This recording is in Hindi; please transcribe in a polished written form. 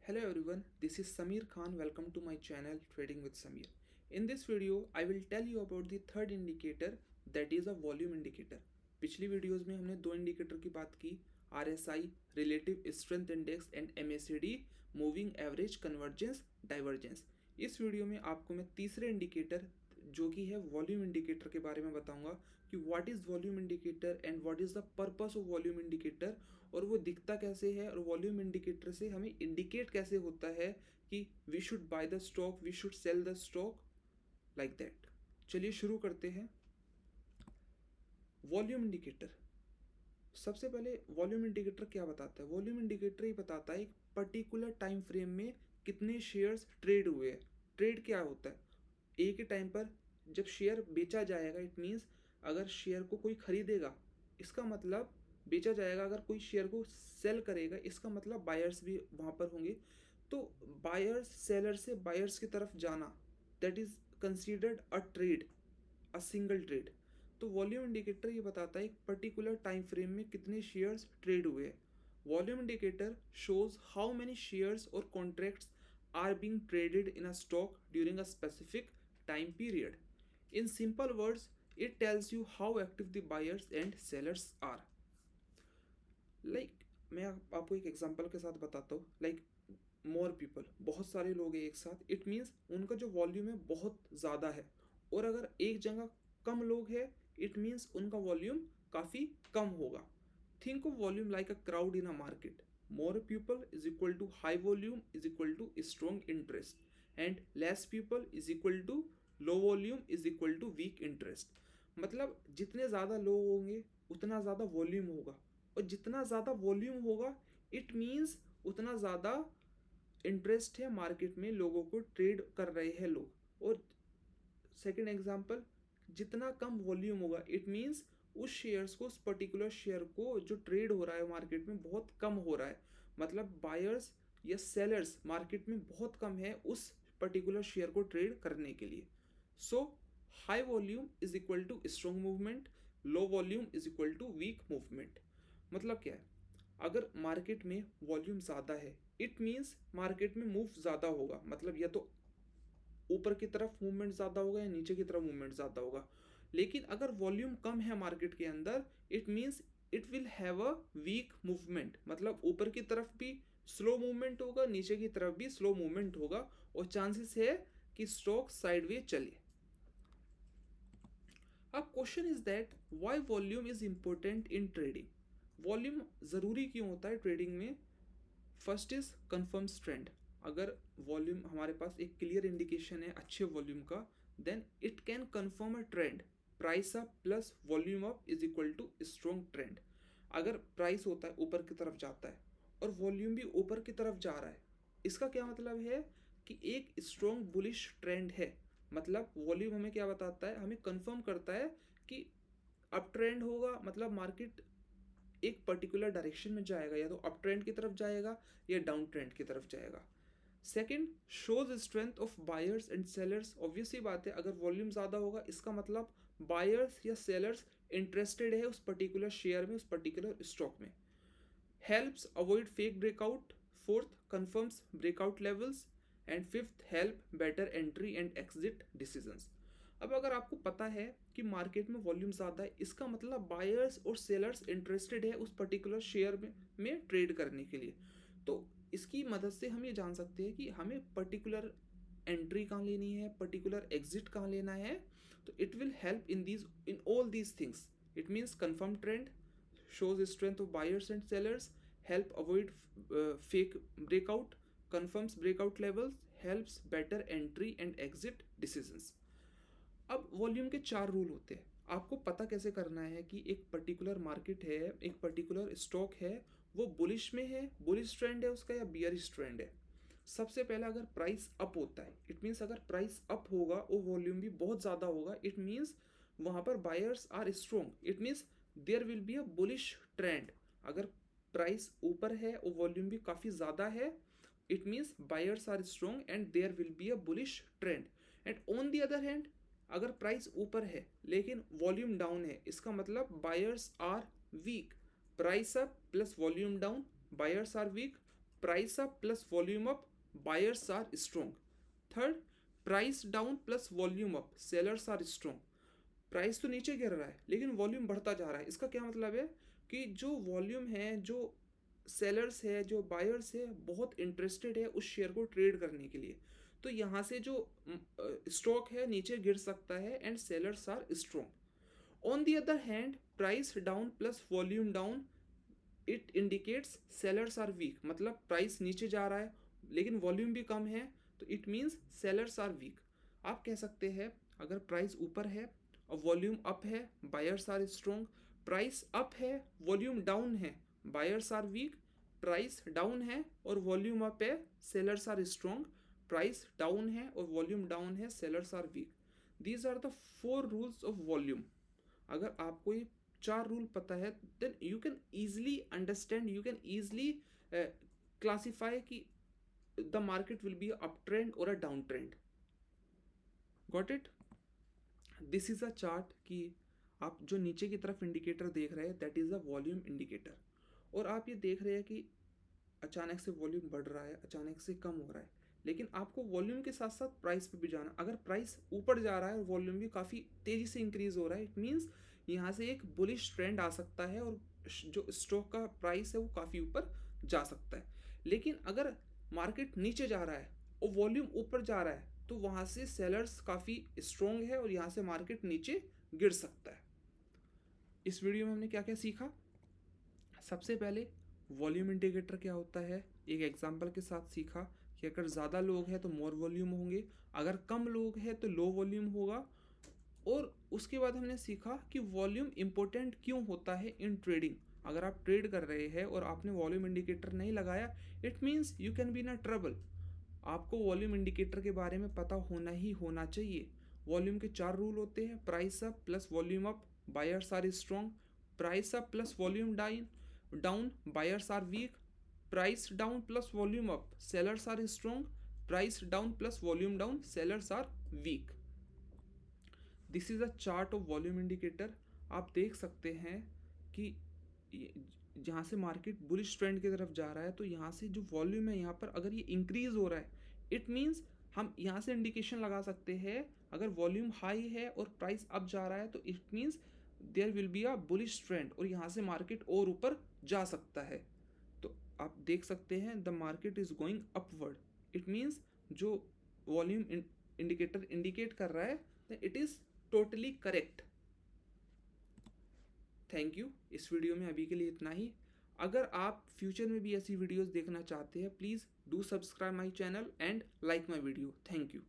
Hello everyone, this is Samir Khan. Welcome to my channel Trading with Samir. In this video, I will tell you about the third indicator that is a volume indicator. पिछली वीडियोस में हमने दो इंडिकेटर की बात की, RSI relative strength index and MACD moving average convergence divergence. इस वीडियो में आपको मैं तीसरे इंडिकेटर जो कि है वॉल्यूम इंडिकेटर के बारे में बताऊंगा कि what is volume indicator and what is the purpose of volume indicator, और वो दिखता कैसे है, और वॉल्यूम इंडिकेटर से हमें इंडिकेट कैसे होता है कि we should buy the stock, we should sell the stock, like that. चलिए शुरू करते हैं। वॉल्यूम इंडिकेटर, सबसे पहले वॉल्यूम इंडिकेटर क्या बताता है? वॉल्यूम इंडिकेटर ही बताता है एक पर्टिकुलर टाइम फ्रेम में कितने शेयर्स ट्रेड हुए हैं। ट्रेड क्या होता है? एक ही टाइम पर जब शेयर बेचा जाएगा, इट मीन्स अगर शेयर को कोई खरीदेगा इसका मतलब बेचा जाएगा, अगर कोई शेयर को सेल करेगा इसका मतलब बायर्स भी वहाँ पर होंगे। तो बायर्स सेलर से बायर्स की तरफ जाना, that is considered a trade, a single trade. तो वॉल्यूम इंडिकेटर ये बताता है एक पर्टिकुलर टाइम फ्रेम में कितने शेयर्स ट्रेड हुए हैं। Volume indicator shows how many shares और contracts are being traded in a stock during a specific time period. In simple words, it tells you how active the buyers and sellers are. मैं आपको एक एग्जांपल के साथ बताता हूँ। मोर पीपल, बहुत सारे लोग हैं एक साथ, इट मीन्स उनका जो वॉल्यूम है बहुत ज़्यादा है। और अगर एक जगह कम लोग हैं, इट मीन्स उनका वॉल्यूम काफ़ी कम होगा। Think of volume like a crowd in a market. More people is equal to high volume is equal to strong interest, and less people is equal to low volume is equal to weak interest. मतलब जितने ज़्यादा लोग होंगे उतना ज़्यादा वॉल्यूम होगा, और जितना ज़्यादा वॉल्यूम होगा इट मीन्स उतना ज़्यादा इंटरेस्ट है मार्केट में, लोगों को ट्रेड कर रहे हैं लोग। और सेकंड एग्जांपल, जितना कम वॉल्यूम होगा इट मीन्स उस शेयर्स को, उस पर्टिकुलर शेयर को जो ट्रेड हो रहा है मार्केट में बहुत कम हो रहा है, मतलब बायर्स या सेलर्स मार्केट में बहुत कम है उस पर्टिकुलर शेयर को ट्रेड करने के लिए। So high volume is equal to strong movement, low volume is equal to weak movement. मतलब क्या है? अगर मार्केट में वॉल्यूम ज़्यादा है इट मीन्स मार्केट में मूव ज़्यादा होगा, मतलब या तो ऊपर की तरफ मूवमेंट ज़्यादा होगा या नीचे की तरफ मूवमेंट ज़्यादा होगा। लेकिन अगर वॉल्यूम कम है मार्केट के अंदर it means it will have a weak movement, मतलब ऊपर की तरफ भी स्लो मूवमेंट होगा, नीचे की तरफ भी स्लो मूवमेंट होगा, और चांसेस है कि स्टॉक साइडवे चले। अब question is that why volume is important in trading. Volume ज़रूरी क्यों होता है ट्रेडिंग में? First is confirms trend. अगर वॉल्यूम हमारे पास एक क्लियर इंडिकेशन है अच्छे वॉल्यूम का, then it can confirm a trend. Price up plus volume up is equal to strong trend. अगर प्राइस होता है ऊपर की तरफ जाता है और वॉल्यूम भी ऊपर की तरफ जा रहा है, इसका क्या मतलब है कि एक स्ट्रॉन्ग बुलिश ट्रेंड है। मतलब वॉल्यूम हमें क्या बताता है? हमें कंफर्म करता है कि अप ट्रेंड होगा, मतलब मार्केट एक पर्टिकुलर डायरेक्शन में जाएगा, या तो अप ट्रेंड की तरफ जाएगा या डाउन ट्रेंड की तरफ जाएगा। Second, shows strength of buyers and sellers. Obvious ही बात है, अगर वॉल्यूम ज़्यादा होगा इसका मतलब बायर्स या सेलर्स इंटरेस्टेड है उस पर्टिकुलर शेयर में, उस पर्टिकुलर स्टॉक में। Helps avoid fake breakout. Fourth, confirms breakout levels. And fifth, help better entry and exit decisions. अब अगर आपको पता है कि मार्केट में वॉल्यूम ज़्यादा है, इसका मतलब बायर्स और सेलर्स इंटरेस्टेड है उस पर्टिकुलर शेयर में ट्रेड करने के लिए। तो इसकी मदद से हम ये जान सकते हैं कि हमें पर्टिकुलर एंट्री कहाँ लेनी है, पर्टिकुलर एग्जिट कहाँ लेना है। तो it will help in all these things. It means confirm trend, shows strength of buyers and sellers, help avoid fake breakout, confirms breakout levels, helps better entry and exit decisions. अब वॉल्यूम के चार रूल होते हैं। आपको पता कैसे करना है कि एक पर्टिकुलर मार्केट है, एक पर्टिकुलर स्टॉक है, वो बुलिश में है, बुलिश ट्रेंड है उसका, या बियरिश ट्रेंड है। सबसे पहले अगर प्राइस अप होता है इट मीन्स अगर प्राइस अप होगा और वॉल्यूम भी बहुत ज़्यादा होगा, इट मीन्स वहाँ पर buyers are strong, it means there will be a bullish trend. अगर प्राइस ऊपर है और वॉल्यूम भी काफ़ी ज़्यादा है, it means buyers are strong and there will be a bullish trend. And on the other hand, अगर प्राइस ऊपर है लेकिन वॉल्यूम डाउन है, इसका मतलब buyers are weak. Price up plus volume down, buyers are weak. price up plus volume up, buyers are strong. Third, price down plus volume up, sellers are strong. Price तो नीचे गिर रहा है लेकिन वॉल्यूम बढ़ता जा रहा है। इसका क्या मतलब है कि जो वॉल्यूम है, जो सेलर्स है, जो बायर्स है, बहुत इंटरेस्टेड है उस शेयर को ट्रेड करने के लिए। तो यहाँ से जो स्टॉक है नीचे गिर सकता है and sellers are strong. On the other hand, price down plus volume down, it indicates sellers are weak. मतलब प्राइस नीचे जा रहा है लेकिन वॉल्यूम भी कम है तो it means sellers are weak. आप कह सकते हैं अगर प्राइस ऊपर है और वॉल्यूम अप है, buyers are strong. Price up है, वॉल्यूम डाउन है, buyers are weak. Price down है और वॉल्यूम अप है, sellers are strong. Price down है और वॉल्यूम डाउन है, sellers are weak. These are the 4 rules of volume. अगर आपको ये 4 रूल पता है then you can easily understand, you can easily classify कि the market will be up trend और a down trend. Got it? This is a chart कि आप जो नीचे की तरफ इंडिकेटर देख रहे हैं that is a volume indicator. और आप ये देख रहे हैं कि अचानक से वॉल्यूम बढ़ रहा है, अचानक से कम हो रहा है, लेकिन आपको वॉल्यूम के साथ साथ प्राइस पे भी जाना। अगर प्राइस ऊपर जा रहा है और वॉल्यूम भी काफ़ी तेज़ी से इंक्रीज हो रहा है, इट मीन्स यहाँ से एक बुलिश ट्रेंड आ सकता है और जो स्टॉक का प्राइस है वो काफ़ी ऊपर जा सकता है। लेकिन अगर मार्केट नीचे जा रहा है और वॉल्यूम ऊपर जा रहा है तो वहाँ से सेलर्स काफ़ी स्ट्रॉन्ग है और यहाँ से मार्केट नीचे गिर सकता है। इस वीडियो में हमने क्या क्या सीखा? सबसे पहले वॉल्यूम इंडिकेटर क्या होता है, एक एग्जांपल के साथ सीखा कि अगर ज़्यादा लोग हैं तो मोर वॉल्यूम होंगे, अगर कम लोग हैं तो लो वॉल्यूम होगा। और उसके बाद हमने सीखा कि वॉल्यूम इम्पोर्टेंट क्यों होता है इन ट्रेडिंग। अगर आप ट्रेड कर रहे हैं और आपने वॉल्यूम इंडिकेटर नहीं लगाया, it means you can be in a trouble. आपको वॉल्यूम इंडिकेटर के बारे में पता होना ही होना चाहिए। वॉल्यूम के 4 रूल होते हैं, price up plus volume up, buyers are strong. Price up plus volume down, buyers are weak. Price down plus volume up, sellers are strong. Price down plus volume down, sellers are weak. This is a chart of volume indicator. आप देख सकते हैं कि जहाँ से मार्केट बुलिश ट्रेंड की तरफ जा रहा है तो यहाँ से जो वॉल्यूम है यहाँ पर अगर ये इंक्रीज हो रहा है, इट मीन्स हम यहाँ से इंडिकेशन लगा सकते हैं अगर वॉल्यूम हाई है और प्राइस अप जा रहा है तो it means there will be a bullish trend और यहाँ से मार्केट और ऊपर जा सकता है। तो आप देख सकते हैं the market is going upward, it means जो वॉल्यूम इंडिकेटर इंडिकेट कर रहा है it is totally correct. Thank you. इस वीडियो में अभी के लिए इतना ही। अगर आप फ्यूचर में भी ऐसी वीडियोस देखना चाहते हैं please do subscribe my channel and like my video. Thank you.